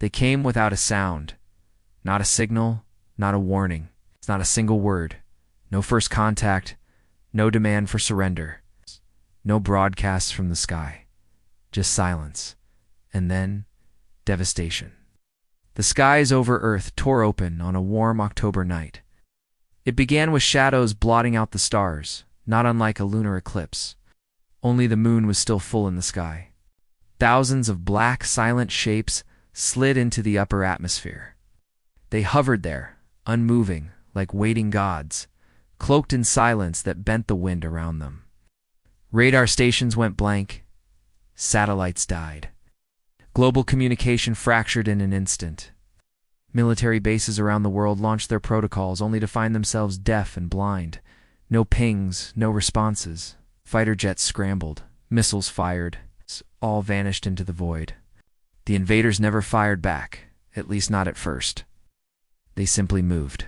They came without a sound, not a signal, not a warning. It's not a single word. No first contact, no demand for surrender, no broadcasts from the sky. Just silence. And then, devastation. The skies over Earth tore open on a warm October night. It began with shadows blotting out the stars, not unlike a lunar eclipse. Only the moon was still full in the sky. Thousands of black, silent shapes slid into the upper atmosphere. They hovered there, unmoving, like waiting gods, cloaked in silence that bent the wind around them. Radar stations went blank. Satellites died. Global communication fractured in an instant. Military bases around the world launched their protocols only to find themselves deaf and blind. No pings, no responses. Fighter jets scrambled, missiles fired, all vanished into the void. The invaders never fired back, at least not at first. They simply moved,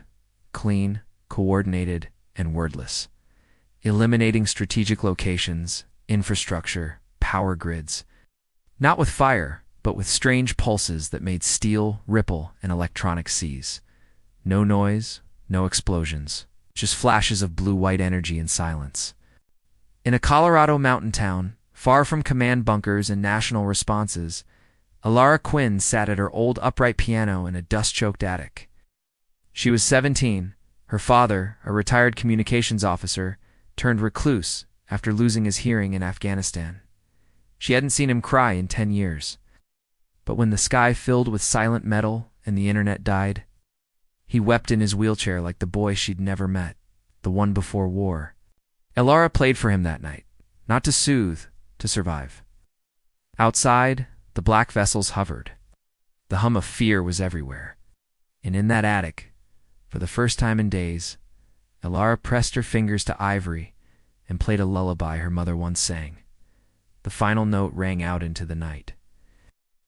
clean, coordinated, and wordless, eliminating strategic locations, infrastructure, power grids, not with fire, but with strange pulses that made steel ripple in electronic seas. No noise, no explosions, just flashes of blue-white energy and silence. In a Colorado mountain town, far from command bunkers and national responses, Alara Quinn sat at her old upright piano in a dust-choked attic. She was 17. Her father, a retired communications officer, turned recluse after losing his hearing in Afghanistan. She hadn't seen him cry in 10 years. But when the sky filled with silent metal and the internet died, he wept in his wheelchair like the boy she'd never met, the one before war. Alara played for him that night, not to soothe, to survive. Outside, the black vessels hovered. The hum of fear was everywhere. And in that attic, for the first time in days, Alara pressed her fingers to ivory and played a lullaby her mother once sang. The final note rang out into the night.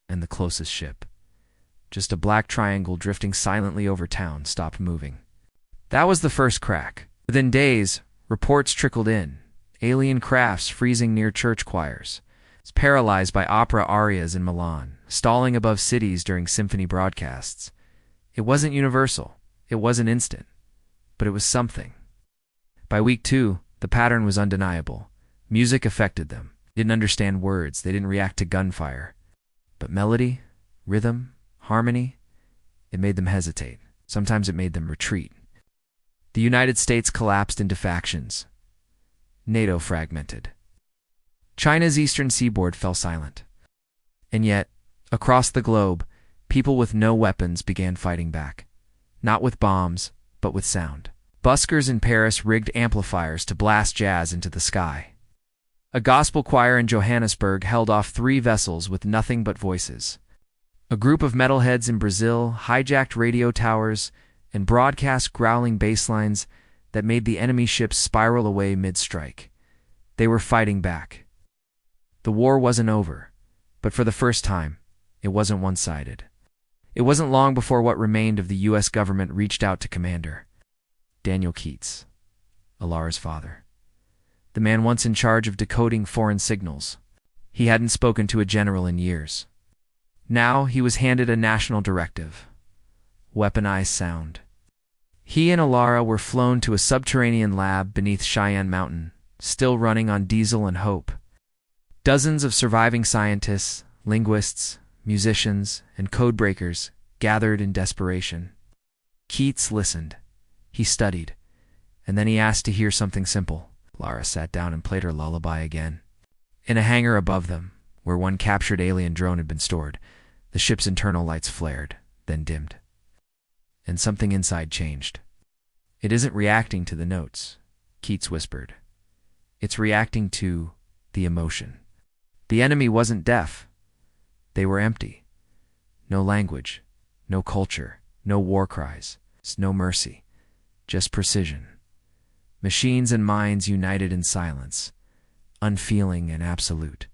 And the closest ship, just a black triangle drifting silently over town, stopped moving. That was the first crack. Within days, reports trickled in, alien crafts freezing near church choirs, paralyzed by opera arias in Milan, stalling above cities during symphony broadcasts. It wasn't universal, it wasn't instant, but it was something. By week 2, the pattern was undeniable. Music affected them. They didn't understand words, they didn't react to gunfire. But melody, rhythm, harmony, it made them hesitate. Sometimes it made them retreat. The United States collapsed into factions. NATO fragmented. China's eastern seaboard fell silent. And yet, across the globe, people with no weapons began fighting back. Not with bombs, but with sound. Buskers in Paris rigged amplifiers to blast jazz into the sky. A gospel choir in Johannesburg held off 3 vessels with nothing but voices. A group of metalheads in Brazil hijacked radio towers and broadcast growling bass lines that made the enemy ships spiral away mid-strike. They were fighting back. The war wasn't over, but for the first time, it wasn't one-sided. It wasn't long before what remained of the U.S. government reached out to Commander Daniel Keats, Alara's father. The man once in charge of decoding foreign signals. He hadn't spoken to a general in years. Now he was handed a national directive. Weaponized sound. He and Alara were flown to a subterranean lab beneath Cheyenne Mountain, still running on diesel and hope. Dozens of surviving scientists, linguists, musicians, and codebreakers gathered in desperation. Keats listened. He studied. And then he asked to hear something simple. Alara sat down and played her lullaby again. In a hangar above them, where one captured alien drone had been stored, the ship's internal lights flared, then dimmed. And something inside changed. "It isn't reacting to the notes," Keats whispered. "It's reacting to the emotion." The enemy wasn't deaf. They were empty. No language, no culture, no war cries, no mercy, just precision. Machines and minds united in silence, unfeeling and absolute.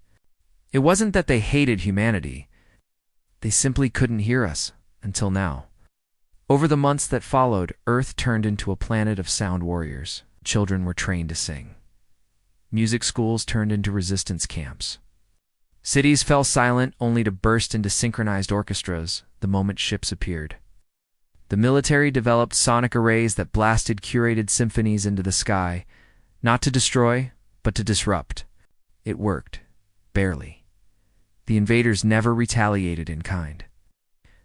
It wasn't that they hated humanity. They simply couldn't hear us, until now. Over the months that followed, Earth turned into a planet of sound warriors. Children were trained to sing. Music schools turned into resistance camps. Cities fell silent only to burst into synchronized orchestras the moment ships appeared. The military developed sonic arrays that blasted curated symphonies into the sky, not to destroy, but to disrupt. It worked. Barely. The invaders never retaliated in kind.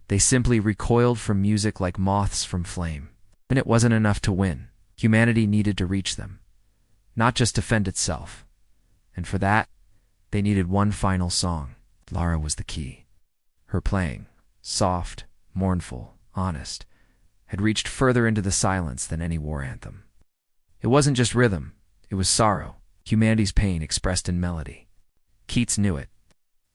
They simply recoiled from music like moths from flame. And it wasn't enough to win. Humanity needed to reach them, not just defend itself. And for that, they needed one final song. Lara was the key. Her playing, soft, mournful, honest, had reached further into the silence than any war anthem. It wasn't just rhythm, it was sorrow, humanity's pain expressed in melody. Keats knew it.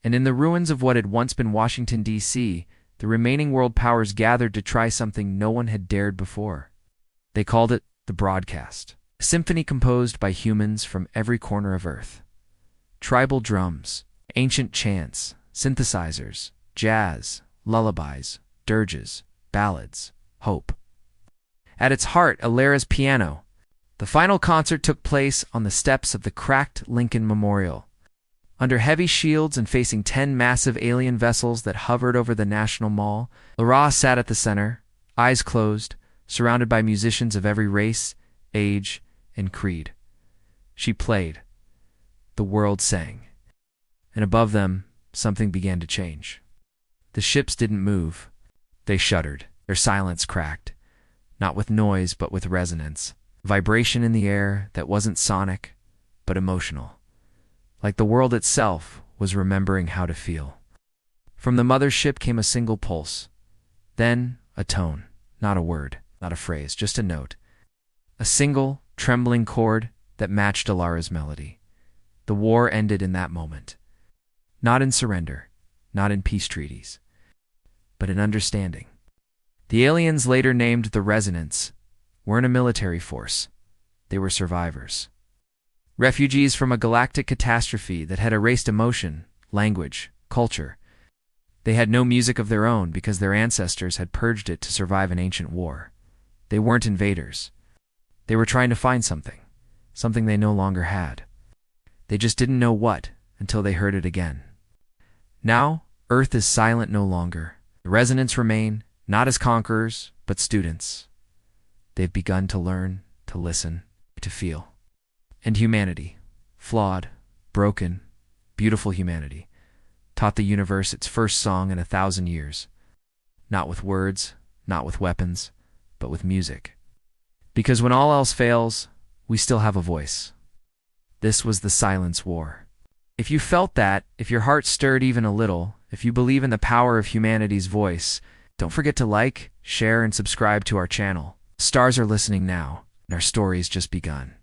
And in the ruins of what had once been Washington, D.C., the remaining world powers gathered to try something no one had dared before. They called it the broadcast, a symphony composed by humans from every corner of Earth. Tribal drums, ancient chants, synthesizers, jazz, lullabies, dirges, ballads, hope. At its heart, Alara's piano. The final concert took place on the steps of the cracked Lincoln Memorial. Under heavy shields and facing 10 massive alien vessels that hovered over the National Mall, Lara sat at the center, eyes closed, surrounded by musicians of every race, age, and creed. She played. The world sang. And above them, something began to change. The ships didn't move. They shuddered. Their silence cracked. Not with noise, but with resonance. Vibration in the air that wasn't sonic, but emotional. Like the world itself was remembering how to feel. From the mothership came a single pulse. Then a tone, not a word, not a phrase, just a note. A single, trembling chord that matched Alara's melody. The war ended in that moment. Not in surrender, not in peace treaties, but in understanding. The aliens, later named the Resonance, weren't a military force. They were survivors. Refugees from a galactic catastrophe that had erased emotion, language, culture. They had no music of their own because their ancestors had purged it to survive an ancient war. They weren't invaders. They were trying to find something they no longer had. They just didn't know what until they heard it again. Now, Earth is silent no longer. The Resonance remain, not as conquerors, but students. They've begun to learn, to listen, to feel. And humanity, flawed, broken, beautiful humanity, taught the universe its first song in 1,000 years. Not with words, not with weapons, but with music. Because when all else fails, we still have a voice. This was the Silence War. If you felt that, if your heart stirred even a little, if you believe in the power of humanity's voice, don't forget to like, share, and subscribe to our channel. Stars are listening now, and our story's just begun.